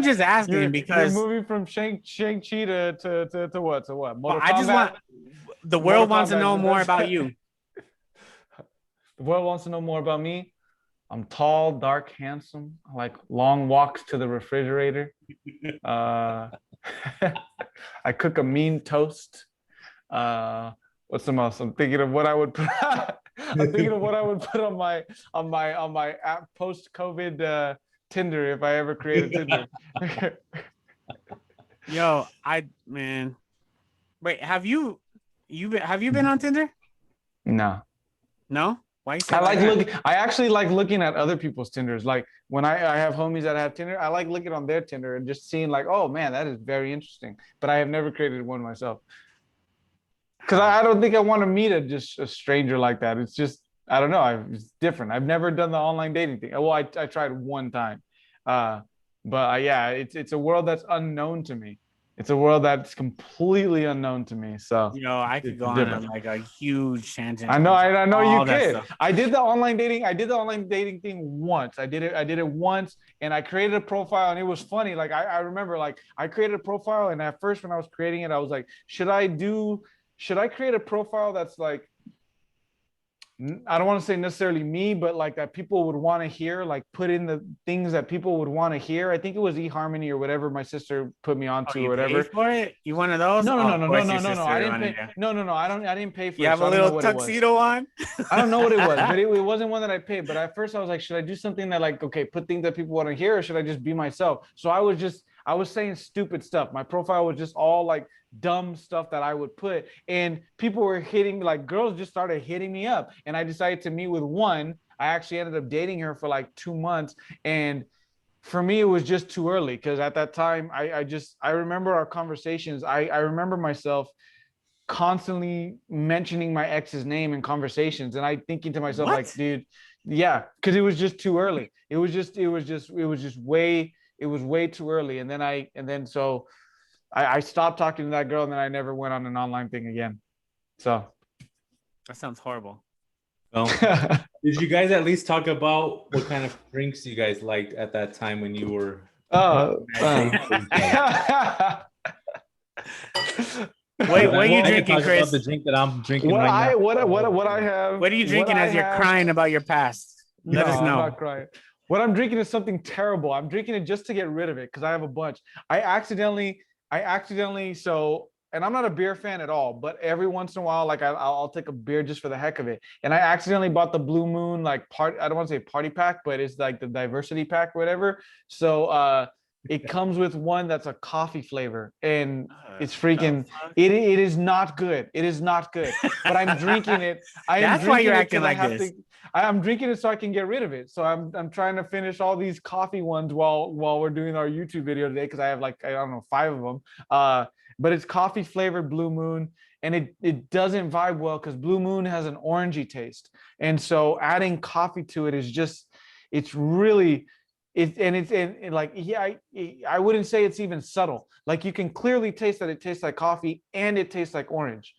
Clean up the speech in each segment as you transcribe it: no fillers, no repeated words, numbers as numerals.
just asking You're because moving from Shang-Chi to what? To what? well, Mortal I just want Kombat? the Mortal world wants to know Kombat. more about you. The world wants to know more about me. I'm tall, dark, handsome. I like long walks to the refrigerator. Uh, I cook a mean toast. What's the most? I'm thinking of what I would put. I'm thinking of what I would put on my app post COVID Tinder if I ever create a Tinder. Yo, man. Wait, have you been on Tinder? No. No? Why you say it like that? I actually like looking at other people's Tinders. Like when I have homies that have Tinder, I like looking on their Tinder and just seeing like, oh man, that is very interesting. But I have never created one myself. Because I don't think I want to meet just a stranger like that. It's just I don't know. It's different. I've never done the online dating thing. Well, I tried one time, uh, but yeah, it's a world that's unknown to me. It's a world that's completely unknown to me. So I could it's go on different. like a huge tangent I know, on I know you all that could. stuff. I did the online dating. I did the online dating thing once. I did it once, and I created a profile, and it was funny. Like I remember, like I created a profile, and at first when I was creating it, I was like, should I create a profile that's like I don't want to say necessarily me, but like that people would want to hear, like put in the things that people would want to hear. I think it was eHarmony or whatever my sister put me Oh, onto or you paid whatever. for it? You one of those? No, no, Oh, no, of no, no, course no, your no, no. sister I didn't wanted pay. you. No, no, no. I didn't pay You for it, have so a I don't know little what it was. tuxedo on? I don't know what it was, but it wasn't one that I paid. But at first I was like, should I do something that like, okay, put things that people want to hear, or should I just be myself? So I was saying stupid stuff. My profile was just all like dumb stuff that I would put. And people were hitting, like girls just started hitting me up. And I decided to meet with one. I actually ended up dating her for like 2 months. And for me, it was just too early because at that time, I remember our conversations. I remember myself constantly mentioning my ex's name in conversations and I thinking to myself like, What? dude, yeah, because it was just too early. It was way too early. And then so I stopped talking to that girl and then I never went on an online thing again. So That sounds horrible. Well, did you guys at least talk about what kind of drinks you guys liked at that time when you were oh Wait, what are you I can drinking, talk about Chris? the drink that I'm drinking right now. what I have What are you drinking as you're crying about your past? no, Let us I'm know. not crying. What I'm drinking is something terrible. I'm drinking it just to get rid of it because I have a bunch. I accidentally, so, and I'm not a beer fan at all, but every once in a while, like I'll take a beer just for the heck of it. And I accidentally bought the Blue Moon, like I don't want to say party pack, but it's like the diversity pack or whatever. So, it comes with one that's a coffee flavor and it's freaking it is not good. It is not good. But I'm drinking it. I am That's why drinking you're it acting because I like have this. to I'm drinking it so I can get rid of it. So I'm trying to finish all these coffee ones while we're doing our YouTube video today because I have like I don't know 5 of them. But it's coffee flavored Blue Moon, and it doesn't vibe well because Blue Moon has an orangey taste, and so adding coffee to it is just it's really it's like yeah I wouldn't say it's even subtle. Like you can clearly taste that it tastes like coffee and it tastes like orange.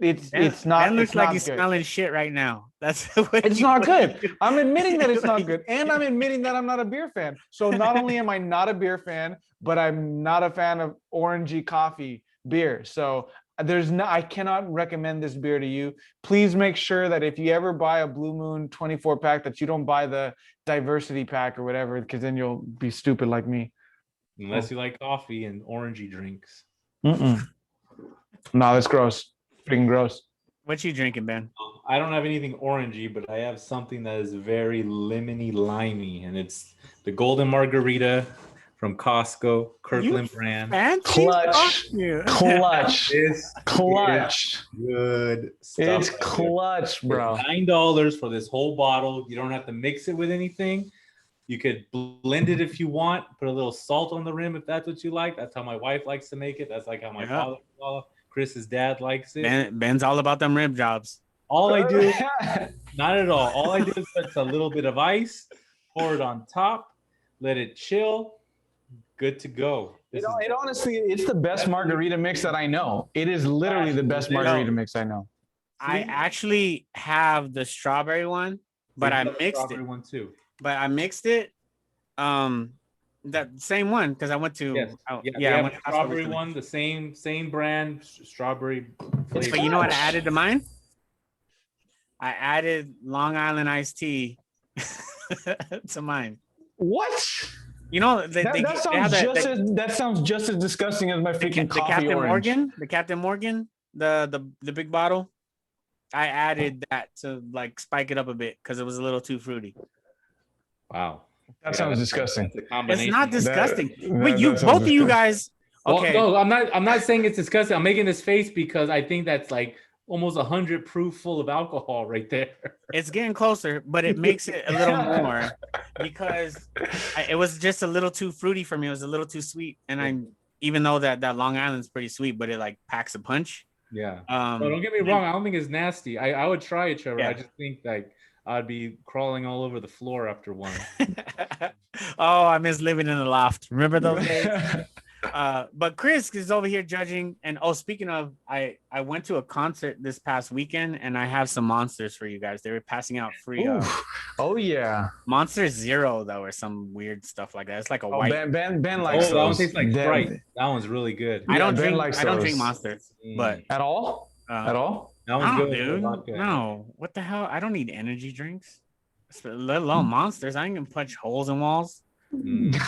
Ben looks It's like not he's good. smelling shit right now. That's the way It's not good. I'm admitting that it's not like, good. And I'm admitting that I'm not a beer fan. So not only am I not a beer fan, but I'm not a fan of orangey coffee beer. So I cannot recommend this beer to you. Please make sure that if you ever buy a Blue Moon 24 pack, that you don't buy the diversity pack or whatever, because then you'll be stupid like me. Unless you like coffee and orangey drinks. No, that's gross. Freaking gross. What you drinking, Ben? I don't have anything orangey, but I have something that is very lemony limey, and it's the Golden Margarita from Costco, Kirkland brand. Fancy Clutch. Clutch. This Clutch. good stuff. It's clutch, bro. It's $9 for this whole bottle. You don't have to mix it with anything. You could blend it if you want. Put a little salt on the rim if that's what you like. That's how my wife likes to make it. That's like how my father-in-law, Chris's dad, likes it. Ben's all about them rib jobs. All I do, not at all. All I do is put a little bit of ice, pour it on top, let it chill. Good to go. It honestly, it's the best margarita mix that I know. It is literally the best margarita mix I know. I actually have the strawberry one, but I mixed it. One too. But I mixed it. That same one because I went to Yes. I Yeah, went to Costco strawberry recently. one, the same brand, strawberry flavor. But you know what I added to mine? I added Long Island iced tea to mine. What? You know, they That have that sounds just as disgusting as my freaking the coffee Captain orange. Morgan, the big bottle. I added that to like spike it up a bit because it was a little too fruity. Wow. That sounds disgusting. That's a combination. It's not disgusting. That you sounds both of you disgusting. guys. Okay. Well, no, I'm not saying it's disgusting. I'm making this face because I think that's like almost 100 proof full of alcohol right there. It's getting closer, but it makes it a little more because it was just a little too fruity for me. It was a little too sweet, and even though that Long Island's pretty sweet, but it like packs a punch. Yeah. No, don't get me wrong. I don't think it's nasty. I would try it, Trevor. Yeah. I just think like I'd be crawling all over the floor after one. Oh, I miss living in the loft. Remember those days? But Chris is over here judging. And speaking of, I went to a concert this past weekend, and I have some monsters for you guys. They were passing out free. Oh yeah, Monster Zero though, or some weird stuff like that. It's like a white. Ben likes that one those. tastes like Ben- Sprite. That one's really good. I don't Ben drink. likes I don't drink those. monsters, but At all? At all? That one's no, good. dude. Vodka. No, what the hell? I don't need energy drinks, let alone monsters. I ain't gonna punch holes in walls. Mm.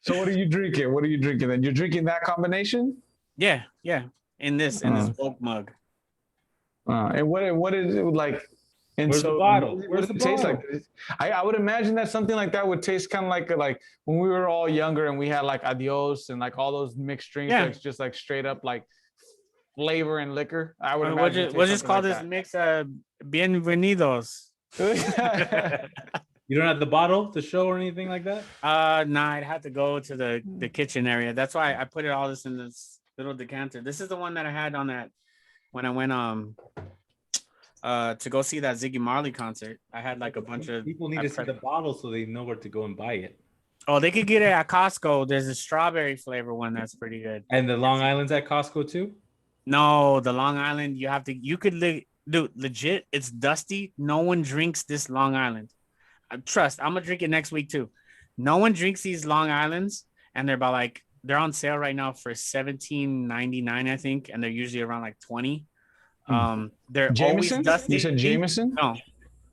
So what are you drinking? What are you drinking then? You're drinking that combination? yeah. In this bulk mug. And what is it like? And Where's the bottle? What Where's does it the taste bottle? like? I would imagine that something like that would taste kind of like when we were all younger and we had like Adios and like all those mixed drinks Yeah. that's just like straight up like flavor and liquor. I would We'll imagine. just call this mix Bienvenidos. You don't have the bottle to show or anything like that? Nah, I'd have to go to the kitchen area. That's why I put all this in this little decanter. This is the one that I had on that when I went to go see that Ziggy Marley concert. I had like a bunch of People need to see the bottle so they know where to go and buy it. Oh, they could get it at Costco. There's a strawberry flavor one that's pretty good. And the Long Island's at Costco too? No, the Long Island, you could dude, legit, it's dusty. No one drinks this Long Island. Trust, I'm gonna drink it next week too. No one drinks these Long Islands, and they're on sale right now for $17.99, I think, and they're usually around like 20. They're Jameson? always dusty. You said Jameson?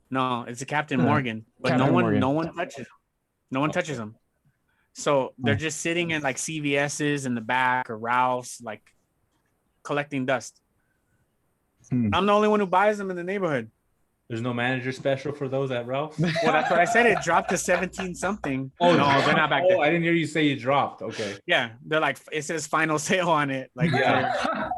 No, it's a Captain Morgan, but Captain Morgan. no one touches them. No one touches them. So they're just sitting in like CVS's in the back or Ralph's, like collecting dust. I'm the only one who buys them in the neighborhood. There's no manager special for those at Ralph's? Well, that's what I said. It dropped to 17 something. Oh no, they're not back there. I didn't hear you say you dropped. Okay. Yeah, they're like, it says final sale on it. Like, Yeah.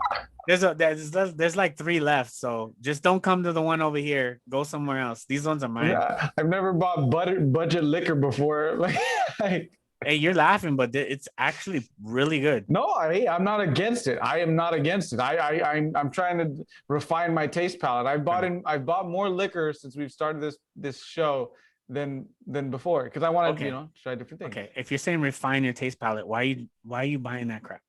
there's like 3 left. So just don't come to the one over here. Go somewhere else. These ones are mine. Yeah, I've never bought budget liquor before. Like, Hey, you're laughing, but it's actually really good. no, I'm not against it. I am not against it. I'm trying to refine my taste palette. I've bought more liquor since we've started this show than before because I want to try different things. Okay, if you're saying refine your taste palette, why are you buying that crap?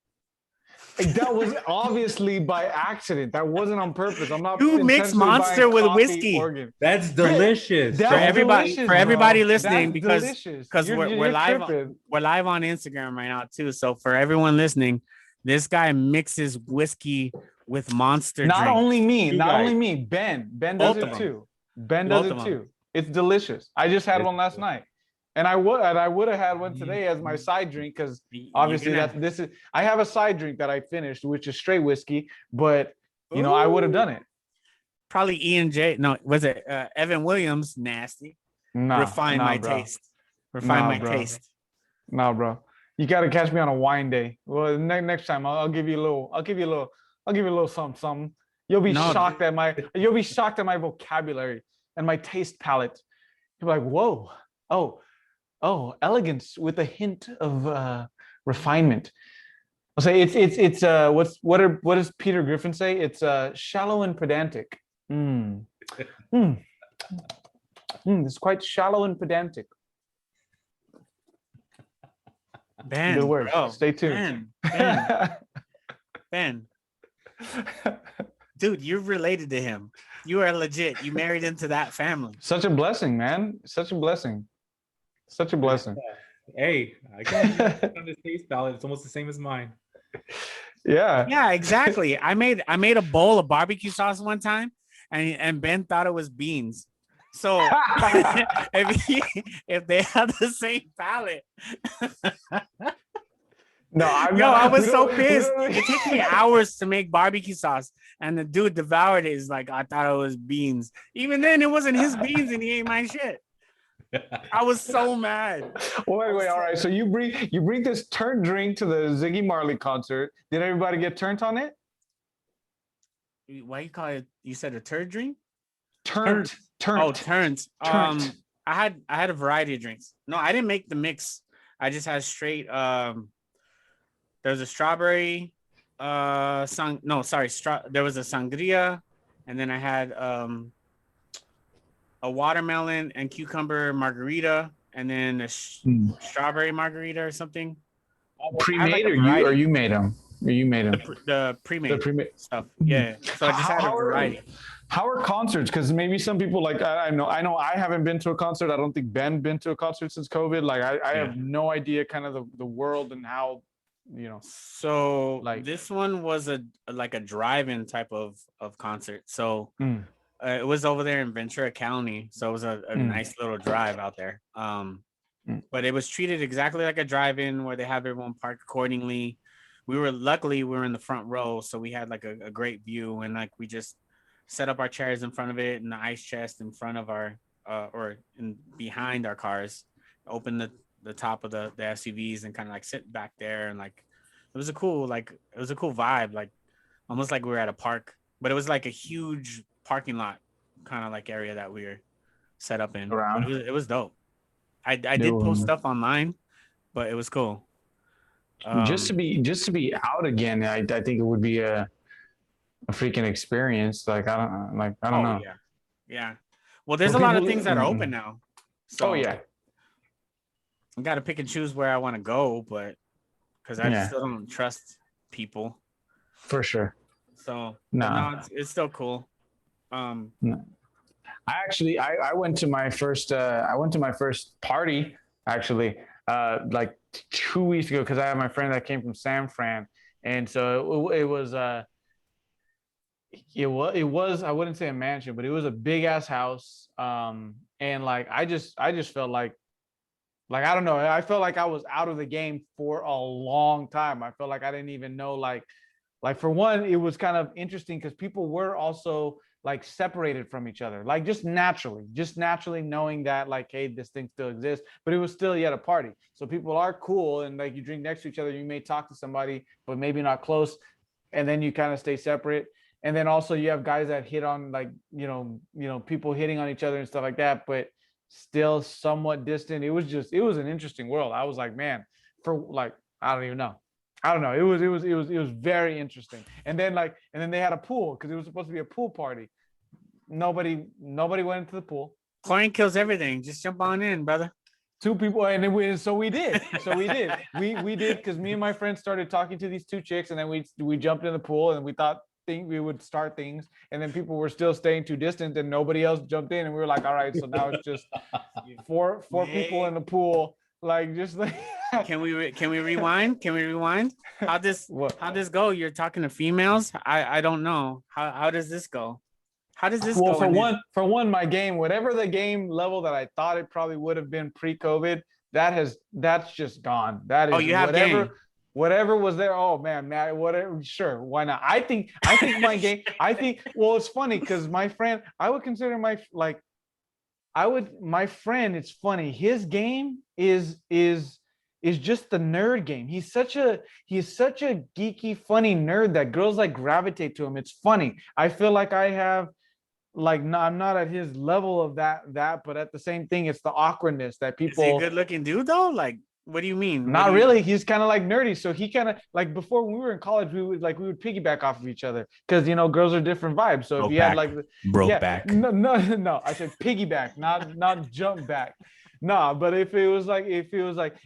That was obviously by accident. That wasn't on purpose. I'm not. You mix intentionally Monster buying with coffee whiskey. Organ. That's delicious. That's delicious, for everybody bro. listening, That's because we're live on Instagram right now too. So for everyone listening, this guy mixes whiskey with Monster. Not drink. only me, You not guys. only me. Ben does Both it of them. too. Ben does Both it of too. It's delicious. I just had It's one last good. night, and I would have had one today as my side drink because obviously I have a side drink that I finished, which is straight whiskey. But I would have done it. Probably E&J. No, was it Evan Williams? Nasty. Refine my taste. Refine my taste. No, bro. You got to catch me on a wine day. Well, next time I'll give you a little something. You'll be shocked at my vocabulary and my taste palette. You'll be like, whoa, oh, elegance with a hint of refinement. I'll say it's what does Peter Griffin say? It's shallow and pedantic. It's quite shallow and pedantic. Ben, Good work. bro. Stay tuned. Ben. Dude, you're related to him. You are legit. You married into that family. Such a blessing, man. Such a blessing. Such a blessing. Hey, I can on this taste palette. It's almost the same as mine. Yeah. Yeah, exactly. I made a bowl of barbecue sauce one time, and Ben thought it was beans. So if they have the same palate, No, I'm yo, I not. was so We pissed. don't- It took me hours to make barbecue sauce, and the dude devoured it. Is like, I thought it was beans. Even then, it wasn't his beans, and he ate my shit. I was so mad. Wait. All right. So you bring this turnt drink to the Ziggy Marley concert. Did everybody get turned on it? Why you call it? You said a turd drink? Turnt. Oh, turns. Turnt. I had a variety of drinks. No, I didn't make the mix. I just had straight. There's a strawberry. There was a sangria, and then I had a watermelon and cucumber margarita, and then a strawberry margarita or something. Pre-made, or you made them? Or you made them? The pre-made, The pre-made stuff. Yeah. So I just had a variety. How are concerts? Because maybe some people like I know I haven't been to a concert. I don't think Ben been to a concert since COVID. Like I have no idea kind of the world and how, you know. So like this one was a drive-in type of concert. So it was over there in Ventura County. So it was a nice little drive out there. But it was treated exactly like a drive-in where they have everyone parked accordingly. Luckily we were in the front row, so we had like a great view, and like we just set up our chairs in front of it and the ice chest in front of our behind our cars, open the top of the SUVs and kind of like sit back there, and like it was a cool vibe, like almost like we were at a park, but it was like a huge parking lot kind of like area that we were set up in. Around. It was dope. I did post stuff online, but it was cool. Just to be out again, I think it would be a freaking experience. Like I don't know. Yeah. Well, there's a lot of things that are open now. So I got to pick and choose where I want to go, but because I still don't trust people. For sure. So no, it's still cool. No. I went to my first party actually like 2 weeks ago, because I had my friend that came from San Fran, and so it was I wouldn't say a mansion, but it was a big ass house, and like I just felt like I don't know, I felt like I was out of the game for a long time. I felt like I didn't even know, like for one, it was kind of interesting because people were also like separated from each other, like just naturally knowing that, like, hey, this thing still exists, but it was still yet a party. So people are cool, and like you drink next to each other, you may talk to somebody, but maybe not close, and then you kind of stay separate. And then also you have guys that hit on, like, you know, people hitting on each other and stuff like that, but still somewhat distant. It was an interesting world. I was like, man, for like, I don't know. It was very interesting. And then they had a pool, because it was supposed to be a pool party. Nobody went into the pool. Chlorine kills everything. Just jump on in, brother. Two people, and then we did. We did, because me and my friends started talking to these two chicks, and then we jumped in the pool, and we thought we would start things, and then people were still staying too distant, and nobody else jumped in, and we were like, all right, so now it's just four people in the pool, like just like. Can we rewind? How this go? You're talking to females? I don't know. How does this go? How does this go? For one, my game, whatever the game level that I thought it probably would have been pre-COVID, that's just gone. That is, you have whatever was there. Oh man, whatever. Sure, why not? I think my game. Well, it's funny because my friend, I would consider my friend. It's funny. His game is just the nerd game. He's such a geeky, funny nerd that girls like gravitate to him. It's funny. I feel like I have, like, no, I'm not at his level of that, but at the same thing, it's the awkwardness that people. Is he a good looking dude though? Like, what do you mean? Not really. He's kind of like nerdy. So he kind of like, before, when we were in college, we would piggyback off of each other, because, you know, girls are different vibes. So if you had like back. No, I said piggyback, not jump back. No, but if it was like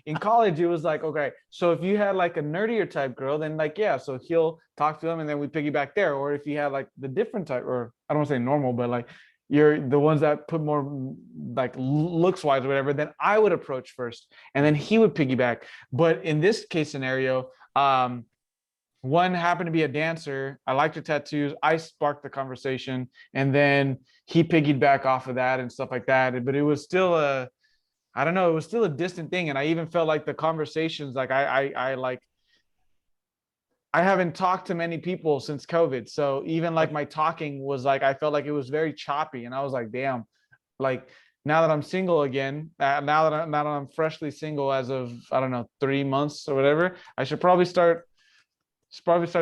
in college, it was like, okay, so if you had like a nerdier type girl, then like, yeah, so he'll talk to them, and then we piggyback there. Or if you had like the different type, or I don't want to say normal, but like you're the ones that put more like looks wise or whatever, then I would approach first and then he would piggyback. But in this case scenario, one happened to be a dancer. I liked her tattoos. I sparked the conversation and then he piggybacked off of that and stuff like that. But it was still I don't know, it was still a distant thing. And I even felt like the conversations, like I haven't talked to many people since COVID. So even like my talking was like, I felt like it was very choppy. And I was like, damn, like now that I'm single again, now that I'm freshly single as of, I don't know, 3 months or whatever, I should probably start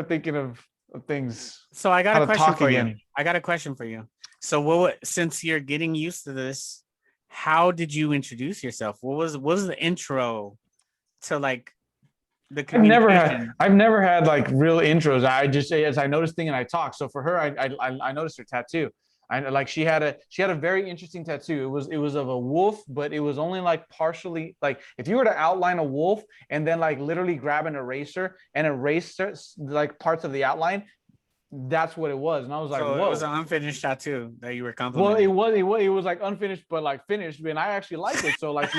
thinking of things, So I got how a to question talk for you. again. I got a question for you. So since you're getting used to this, how did you introduce yourself? What was the intro to like the communication? I've never had like real intros. I just say as I noticed thing and I talk. So for her, I noticed her tattoo. I like she had a very interesting tattoo. It was of a wolf, but it was only like partially like if you were to outline a wolf and then like literally grab an eraser and erase like parts of the outline, that's what it was. And I was like, So it was whoa. an unfinished tattoo that you were Well, complimenting. it was like unfinished, but like finished, and I actually liked it. So like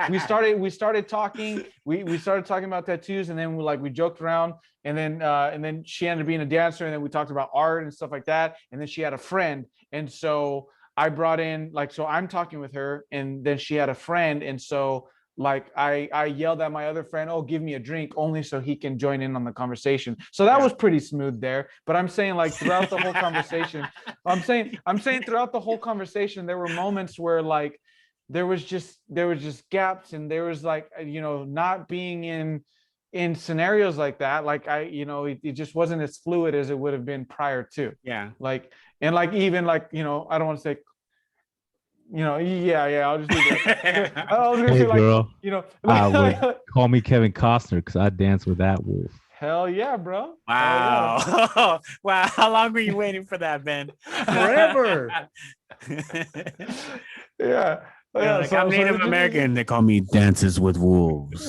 we started talking, we started talking about tattoos, and then we joked around, and then she ended up being a dancer, and then we talked about art and stuff like that, and then she had a friend, and so I brought in like so I'm talking with her, and then she had a friend, and so like I yelled at my other friend, oh, give me a drink, only so he can join in on the conversation. So that was pretty smooth there. But I'm saying like throughout the whole conversation, I'm saying throughout the whole conversation, there were moments where like there was just gaps, and there was like not being in scenarios like that. Like it just wasn't as fluid as it would have been prior to. Yeah. Like and like even like I don't want to say yeah, I'll just leave it at that. I was gonna Hey, say like, girl, I would like call me Kevin Costner because I dance with that wolf. hell yeah, bro. Wow. Hell Wow. How long were you waiting for that, Ben? Forever. yeah. Yeah. Yeah, like I'm Native American. They call me Dances with Wolves.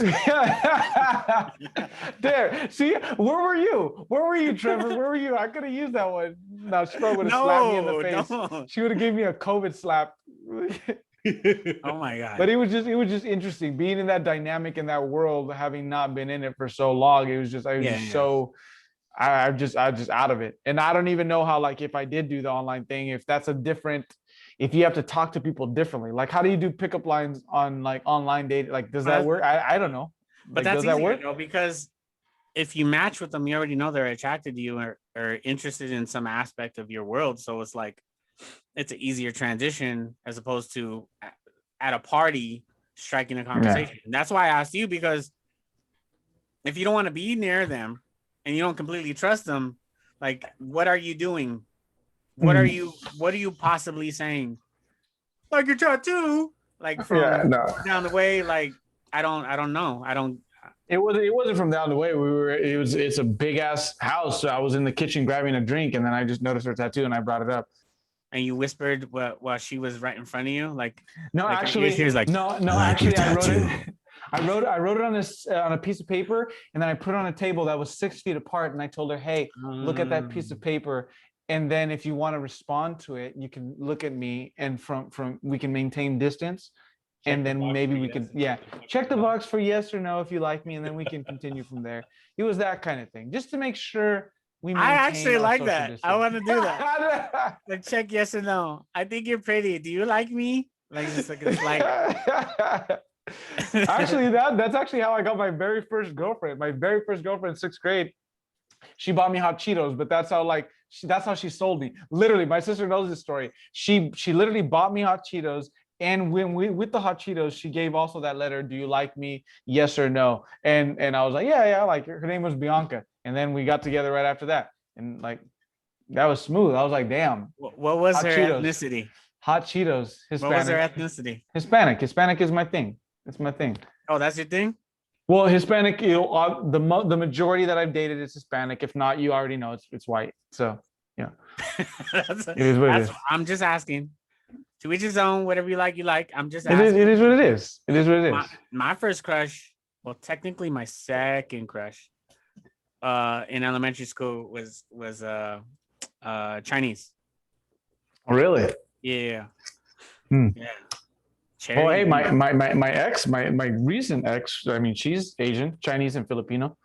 There. See, where were you? Where were you, Trevor? Where were you? I could have used that one. No, she probably would have slapped me in the face. No. She would have given me a COVID slap. Oh my God. But it was just interesting being in that dynamic in that world, having not been in it for so long. It was just so I'm just out of it. And I don't even know how, like, if I did do the online thing, if that's a different, if you have to talk to people differently, like how do you do pickup lines on like online dating? Like, does that work? I don't know. But Like, that's does that easier work? though, because if you match with them, you already know they're attracted to you or interested in some aspect of your world. So it's like it's an easier transition as opposed to at a party striking a conversation. Yeah. That's why I asked you, because if you don't want to be near them and you don't completely trust them, like what are you doing? What are you possibly saying? Like your tattoo, like from down the way, like I don't know. It wasn't from down the way. It's a big ass house. So I was in the kitchen grabbing a drink, and then I just noticed her tattoo and I brought it up. And you whispered while she was right in front of you, like no, like actually, she was like, no, actually, I wrote it. I wrote it on this on a piece of paper, and then I put it on a table that was 6 feet apart, and I told her, "Hey, look at that piece of paper, and then if you want to respond to it, you can look at me, and from we can maintain distance, and then maybe we could check the box for yes or no if you like me, and then we can continue from there." It was that kind of thing, just to make sure. I actually like that. Distance. I want to do that. Like check yes or no. I think you're pretty. Do you like me? Like just like it's like. Actually, that's actually how I got my very first girlfriend. My very first girlfriend in 6th grade. She bought me hot Cheetos, but that's how she sold me. Literally, my sister knows this story. She literally bought me hot Cheetos. And when with the hot Cheetos, she gave also that letter, do you like me? Yes or no? And I was like, yeah, I like her. Her name was Bianca. And then we got together right after that. And like, that was smooth. I was like, damn. What was her ethnicity? Hot Cheetos. Hispanic. What was her ethnicity? Hispanic. Hispanic is my thing. It's my thing. Oh, that's your thing? Well, Hispanic, the majority that I've dated is Hispanic. If not, you already know it's white. So, yeah. It is what it is. I'm just asking. To each his own, whatever you like. I'm just asking. It is what it is. It is what it is. My first crush, well, technically my second crush, in elementary school was Chinese. Really? Yeah. Hmm. Yeah. Well, hey, Cherry. my ex, my recent ex. I mean, she's Asian, Chinese, and Filipino.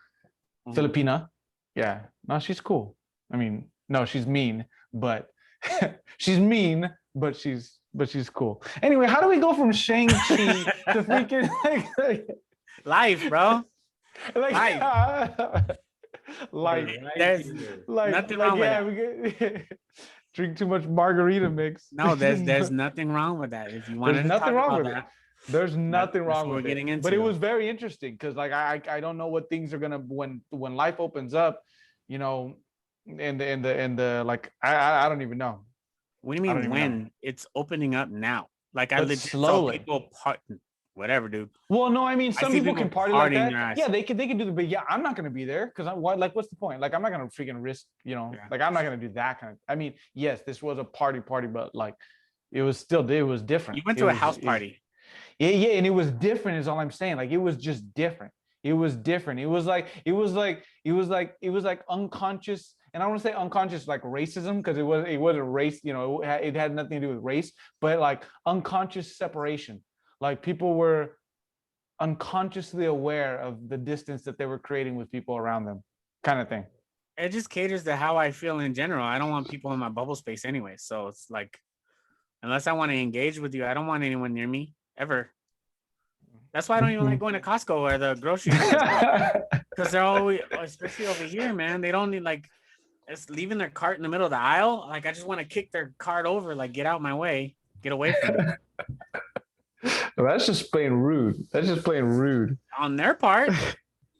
Mhm. Filipina. Yeah. No, she's cool. I mean, no, she's mean, but she's mean, but she's cool. Anyway, how do we go from Shang-Chi to freaking Life, bro. like like There's like nothing like wrong with yeah, that. we get drink too much margarita mix. No, there's nothing wrong with that. If you wanted There's to nothing talk wrong about with it. that, There's nothing that's wrong what we're with it. getting But it into. was very interesting because like I don't know what things are gonna when life opens up, you know, and the like I don't even know. What do you I don't mean even know. when? It's opening up now. Like I But legit saw slowly. people whatever, dude. Well, no, I mean I some see people can people party like partying that. their ass. Yeah, they can do the but yeah, I'm not gonna be there because I'm what like what's the point? Like I'm not gonna freaking risk, you know, Yeah. like I'm not gonna do that kind of I mean, yes, this was a party, but like it was different. You went It to a was house party. yeah, and it was different, is all I'm saying. Like it was just different. It was different. It was like unconscious, and I don't want to say unconscious like racism because it wasn't race, you know, it had nothing to do with race, but like unconscious separation. Like people were unconsciously aware of the distance that they were creating with people around them, kind of thing. It just caters to how I feel in general. I don't want people in my bubble space anyway. So it's like, unless I want to engage with you, I don't want anyone near me ever. That's why I don't even like going to Costco or the grocery store because they're always, especially over here, man. They don't need like it's leaving their cart in the middle of the aisle. Like I just want to kick their cart over, like get out my way, get away from me. Well, that's just plain rude. That's just plain rude. On their part,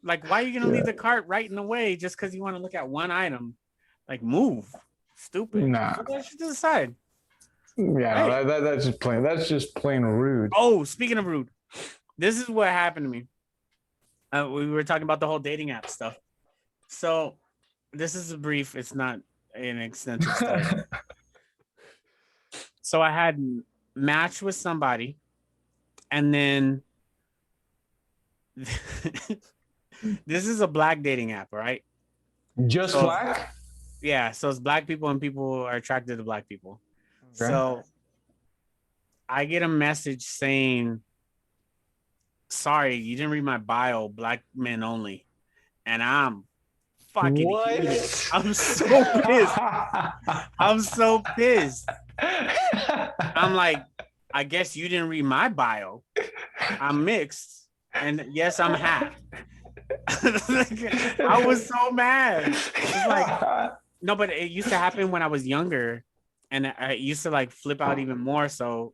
like why are you gonna Yeah. leave the cart right in the way just because you want to look at one item? Like move, stupid. Nah. Put that shit to the side. Yeah, Hey. no, that's just plain rude. Oh, speaking of rude, this is what happened to me. We were talking about the whole dating app stuff. So this is a brief. It's not an extensive story. So I had matched with somebody, and then this is a black dating app, right? Just So- black? Yeah, so it's black people and people are attracted to black people. Okay. So I get a message saying, sorry, you didn't read my bio, black men only. And I'm fucking What? heated. I'm so pissed. I'm so pissed. I'm like, I guess you didn't read my bio. I'm mixed. And yes, I'm half. I was so mad. It's like, no, but it used to happen when I was younger, and I used to like flip out even more. So,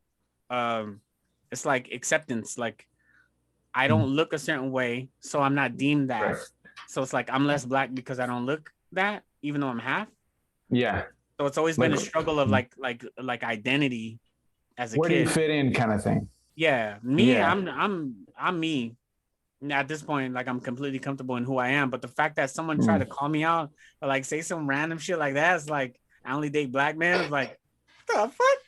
it's like acceptance. Like, I don't look a certain way, so I'm not deemed that. Right. So it's like I'm less black because I don't look that, even though I'm half. Yeah. So it's always been a Like- struggle of like identity as a Where do you kid. fit in, kind of thing? Yeah, me, Yeah. I'm me. At this point, like I'm completely comfortable in who I am. But the fact that someone tried to call me out or like say some random shit like that, it's like I only date black men. It's like, the fuck?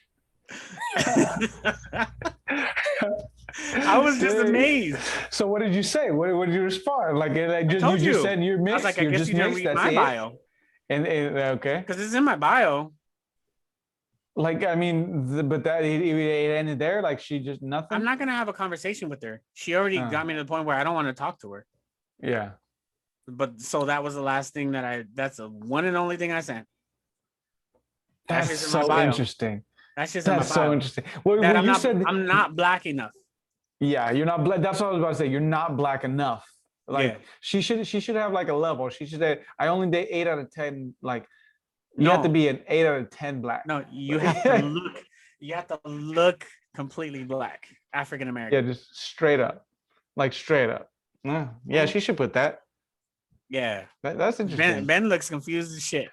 I was just amazed. So what did you say? What did you respond? Like just told you just you. said you're I mixed. was like, I You're guess just you didn't mixed, read that's my it? bio And okay. because it's in my bio. Like I mean, but that it ended there. Like she just nothing. I'm not gonna have a conversation with her. She already got me to the point where I don't want to talk to her. Yeah. But so that was the last thing that's the one and only thing I sent. That's just in my so bio. interesting. That's just in my That's bio. so interesting. Well, That you said I'm not black enough. yeah, you're not black. That's what I was about to say. You're not black enough. Like Yeah. she should have like a level. She should say, I only date 8 out of 10. Like you have to No. be an 8 out of 10 black. No, you have to look. You have to look completely black, African Yeah, American. just straight up. Like straight up. Yeah, she should put that. Yeah. That's interesting. Ben looks confused as shit.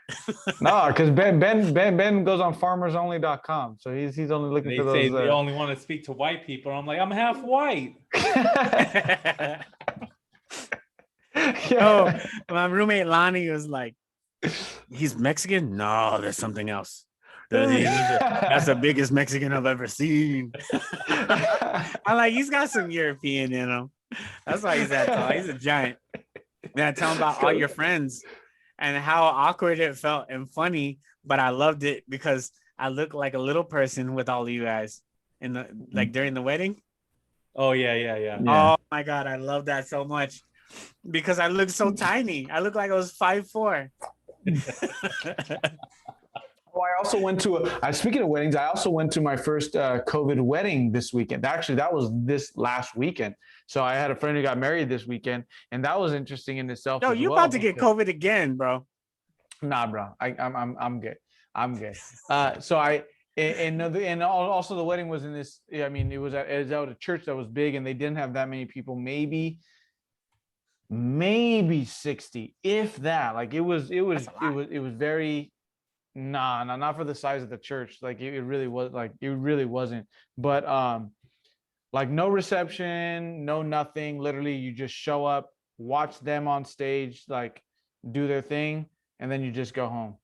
No, because Ben goes on farmersonly.com. So he's only looking They for say those. they only want to speak to white people. I'm like, I'm half white. Oh, my roommate Lonnie was like, he's Mexican? No, there's something else. That's the biggest Mexican I've ever seen. I'm like, he's got some European in him. That's why he's that tall. He's a giant. Then I tell him about all your friends and how awkward it felt and funny, but I loved it because I look like a little person with all of you guys in the like during the wedding. Oh yeah. Yeah. Oh my god, I love that so much because I look so tiny. I look like I was 5'4". Oh, I also went to speaking of weddings, I also went to my first COVID wedding this weekend. Actually, that was this last weekend. So I had a friend who got married this weekend, and that was interesting in itself. Yo, as you well about to get because- COVID again, bro. Nah, bro. I'm good. I'm good. So I and also the wedding was in this. I mean, it was at a church that was big, and they didn't have that many people. Maybe 60, if that. Like it was very. Nah, not for the size of the church. Like it really was. Like it really wasn't. But like no reception, no nothing. Literally, you just show up, watch them on stage, like do their thing, and then you just go home.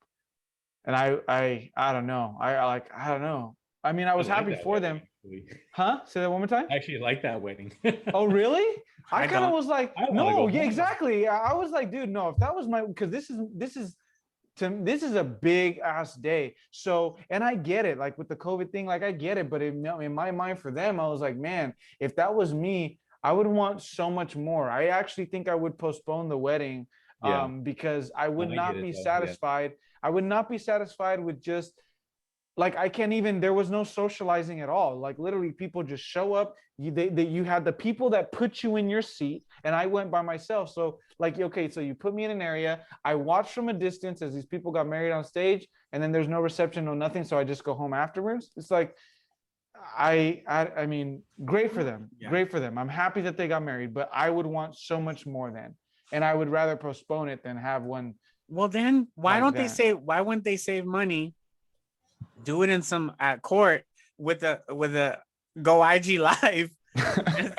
And I don't know. I don't know. I mean, I was like happy that for wedding, them. actually. Huh? Say that one more time. I actually like that wedding. Oh, really? I I kind of don't. was like, I wanna no, go yeah, home. exactly. I was like, dude, no, if that was my, because this is a big ass day. So, and I get it, like with the COVID thing, like I get it, but in my mind for them, I was like, man, if that was me, I would want so much more. I actually think I would postpone the wedding, Yeah. because I would I not get it, be though, yeah. satisfied. I would not be satisfied with just like I can't even. There was no socializing at all. Like literally, people just show up. You had the people that put you in your seat, and I went by myself. So like, okay, so you put me in an area. I watched from a distance as these people got married on stage, and then there's no reception, no nothing. So I just go home afterwards. It's like, I mean, great for them, Yeah. great for them. I'm happy that they got married, but I would want so much more then, and I would rather postpone it than have one. Well, then why Like don't they that. say? Why wouldn't they save money? Do it in some at court with a go IG live and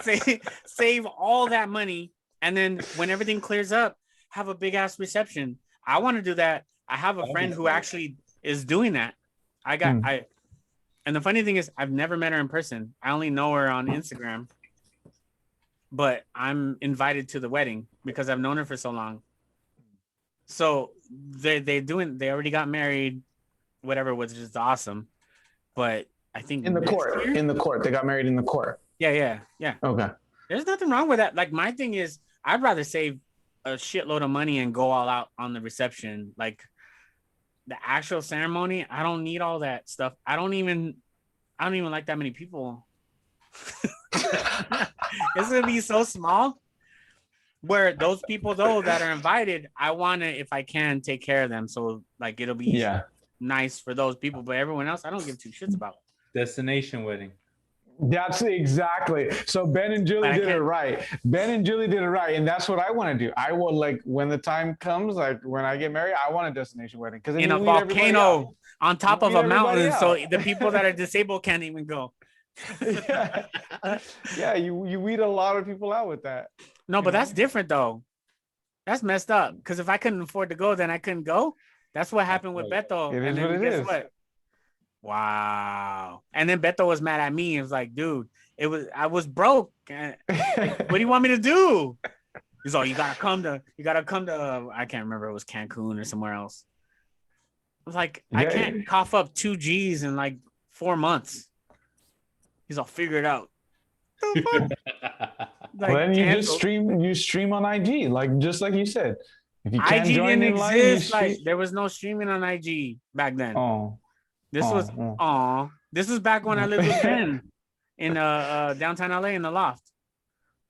save all that money, and then when everything clears up, have a big ass reception. I want to do that. I have a That'd friend be who smart. actually is doing that. And the funny thing is, I've never met her in person. I only know her on Instagram. But I'm invited to the wedding because I've known her for so long. So they already got married, whatever, which is awesome. But I think In the next court, year- in the court, they got married in the court. yeah. Okay. There's nothing wrong with that. Like my thing is, I'd rather save a shitload of money and go all out on the reception. Like the actual ceremony, I don't need all that stuff. I don't even like that many people. It's gonna be so small. Where those people though that are invited, I wanna, if I can, take care of them. So like it'll be Yeah. nice for those people, but everyone else, I don't give two shits about. Destination wedding. That's exactly. So Ben and Julie But I did it can't- right. Ben and Julie did it right, and that's what I want to do. I will, like, when the time comes, like when I get married, I want a destination wedding because In a volcano on top You of weed a mountain, everybody so out. the people that are disabled can't even go. yeah, yeah. You weed a lot of people out with that. No, You but that's know? different though. That's messed up. Because if I couldn't afford to go, then I couldn't go. That's what happened with right. Beto. It is And then what it guess is. what? Wow. And then Beto was mad at me. He was like, dude, I was broke. What do you want me to do? He's like, you gotta come to, I can't remember, it was Cancun or somewhere else. I was like, I Yeah. can't cough up 2 G's in like 4 months. He's all, figure it out. The fuck? Like, Well, then you just cancel. stream on IG, like just like you said. If you can't IG join didn't in line, exist. you Like stream. there was no streaming on IG back then. Oh, This oh, was oh. this was back when I lived with Ben in downtown LA in the loft.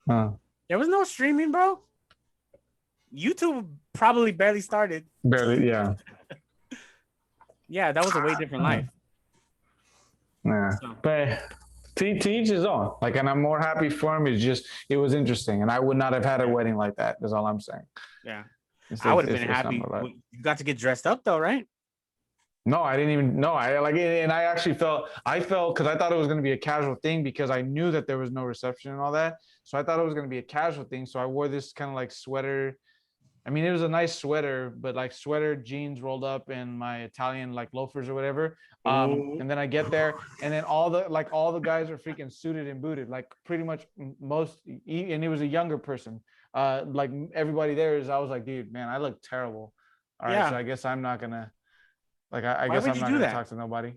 There was no streaming, bro. YouTube probably barely started. Barely, yeah. Yeah, that was a way different life. Yeah. So, But to each his own. Like, and I'm more happy for him. It's just, it was interesting, and I would not have had a wedding like that. Is all I'm saying. yeah, It's- I would have it's- been it's happy. something like- You got to get dressed up though, right? No, I didn't even know. I like it, and I actually felt because I thought it was going to be a casual thing because I knew that there was no reception and all that. So I thought it was going to be a casual thing. So I wore this kind of like sweater. I mean, it was a nice sweater, but like sweater, jeans rolled up, and my Italian like loafers or whatever. Ooh. And then I get there, and then all the guys are freaking suited and booted, like pretty much most. And it was a younger person. Like everybody there is. I was like, dude, man, I look terrible. All right, Yeah. so I guess I'm not gonna. Like I Why guess would I'm you not do gonna that? talk to nobody.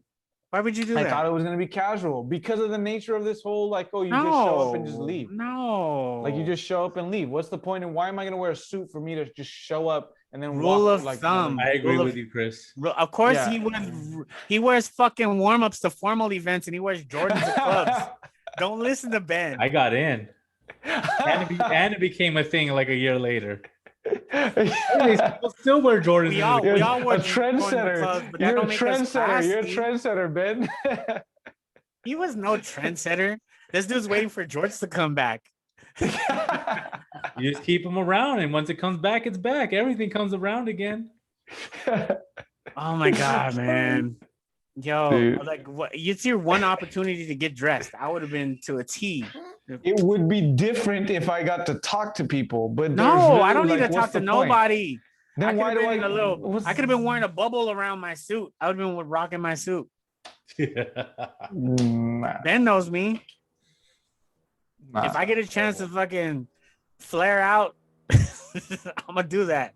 Why would you do I that? thought it was gonna be casual because of the nature of this whole like, oh, you just show up and just leave. No. Like you just show up and leave. What's the point? And why am I gonna wear a suit for me to just show up and then Rule walk of like thumb. I agree Rule with of- you, Chris. Of course, Yeah. he wears fucking warm ups to formal events, and he wears Jordans to clubs. Don't listen to Ben. I got in, and it became a thing like a year later. People still wear Jordans. We all You're were a trendsetter. clubs, but that You're a don't make us trendsetter. You're a classy. trendsetter, Ben. He was no trendsetter. This dude's waiting for George to come back. You just keep them around, and once it comes back, it's back. Everything comes around again. Oh my god, man. Yo, Dude. like what? It's your one opportunity to get dressed. I would have been to a T. It would be different if I got to talk to people, but No, I don't need like, to what's talk to the point? nobody. Then why do I? I could have been wearing a bubble around my suit. I would have been rocking my suit. Nah, Ben knows me. nah. If I get a chance to fucking flare out, I'm gonna do that.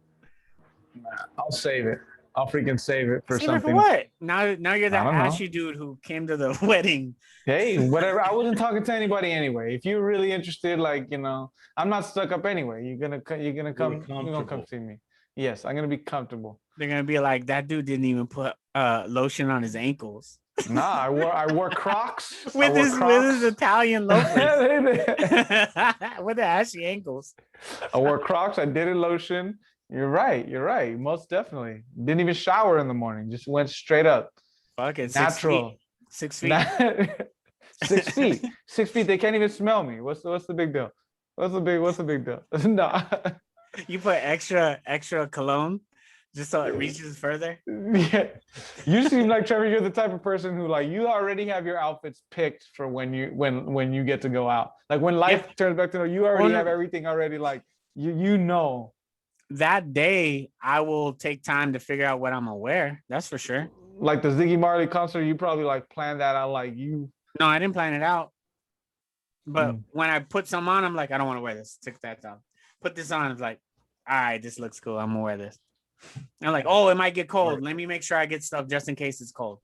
I'll save it. I'll freaking save it for Save it something. for what? Now you're that I don't know. ashy dude who came to the wedding. Hey, whatever. I wasn't talking to anybody anyway. If you're really interested, like I'm not stuck up anyway. You're gonna come. You're gonna come comfortable. see me. Yes, I'm gonna be comfortable. They're gonna be like, that dude didn't even put lotion on his ankles Nah, I wore Crocs with I wore his Crocs. Italian loafers with the ashy ankles. I wore Crocs. I did a lotion. You're right. You're right. Most definitely. Didn't even shower in the morning. Just went straight up. Fucking Natural. 6 feet. 6 feet. 6 feet. They can't even smell me. What's the big deal? What's the big deal? Nah. You put extra cologne just so it reaches further. Yeah. You seem like, Trevor, you're the type of person who like you already have your outfits picked for when you get to go out. Like when life turns back to you already have everything already like you know. That day, I will take time to figure out what I'm gonna wear. That's for sure. Like the Ziggy Marley concert, you probably like planned that out like you. No, I didn't plan it out. But when I put some on, I'm like, I don't want to wear this. Take that down. Put this on. It's like, all right, this looks cool. I'm gonna wear this. I'm like, oh, it might get cold. Let me make sure I get stuff just in case it's cold.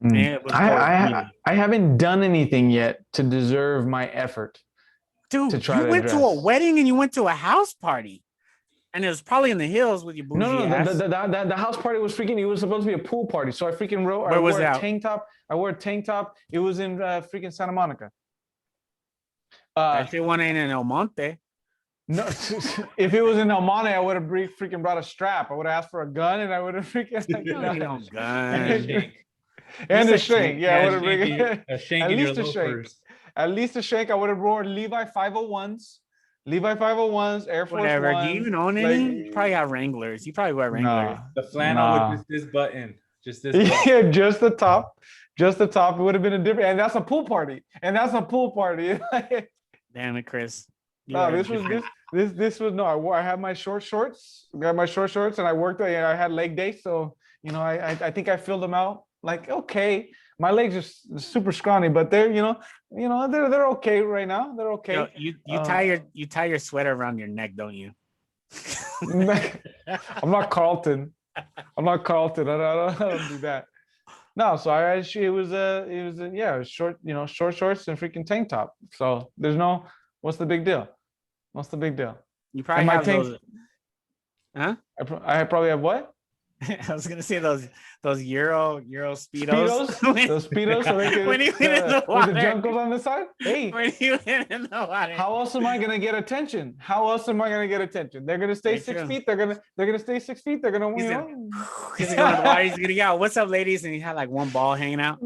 And it was cold I haven't done anything yet to deserve my effort. Dude, to try you to went to a dress. wedding and you went to a house party. And it was probably in the hills with your bougie No, ass. the house party was freaking. It was supposed to be a pool party, so I freaking wrote. Where was wore that? a tank top. I wore a tank top. It was in freaking Santa Monica. That shit one ain't in El Monte. No, if it was in El Monte, I would have freaking brought a strap. I would have asked for a gun, and I would have freaking like, You don't And a gun. shank. and You a said shank. Yeah, I would have bring A shank At in your least a shank. loafers. at least a shank. I would have worn Levi 501s, Air Force Whatever. Ones. Do you even own like- any? You probably have Wranglers. You probably wear Wranglers. The flannel Nah. with just this button. Just this button. Yeah, just the top. It would have been a different, and that's a pool party. Damn it, Chris. You No, are this was different. this was no. I had my short shorts. Got my short shorts, and I worked. I had leg day, so I think I filled them out. Like okay, my legs are super scrawny, but they're they're okay right now. They're okay. Yo, you tie your sweater around your neck, don't you? I'm not Carlton. I don't do that. No, so it was short, short shorts and freaking tank top. So there's no, what's the big deal? You probably And my have tank- those. Huh? I probably have what? I was gonna say those Euro speedos. Speedos? Those speedos so they can, When you went in the with the water. junk goes on the side? Hey, When you went in the water. how else am I gonna get attention? They're gonna stay Very 6 true. feet. They're gonna stay 6 feet. They're gonna, He's gonna go in the water. He's gonna yell, "What's up, ladies?" And he had like one ball hanging out.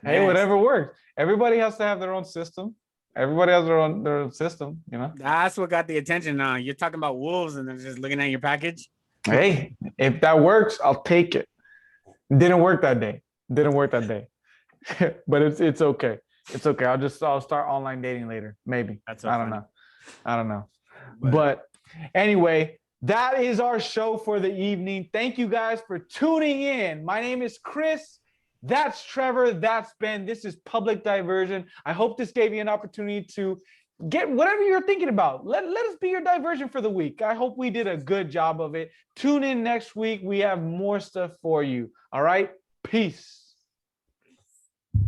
Hey, whatever works. Everybody has to have their own system. Everybody has their own system, That's what got the attention. Now you're talking about wolves, and they're just looking at your package. Hey, if that works, I'll take it. Didn't work that day. But it's okay. It's okay. I'll start online dating later. Maybe. That's so I don't funny. know. I don't know. But anyway, that is our show for the evening. Thank you guys for tuning in. My name is Chris. That's Trevor. That's Ben. This is Public Diversion. I hope this gave you an opportunity to Get whatever you're thinking about. Let us be your diversion for the week. I hope we did a good job of it. Tune in next week. We have more stuff for you. All right. Peace.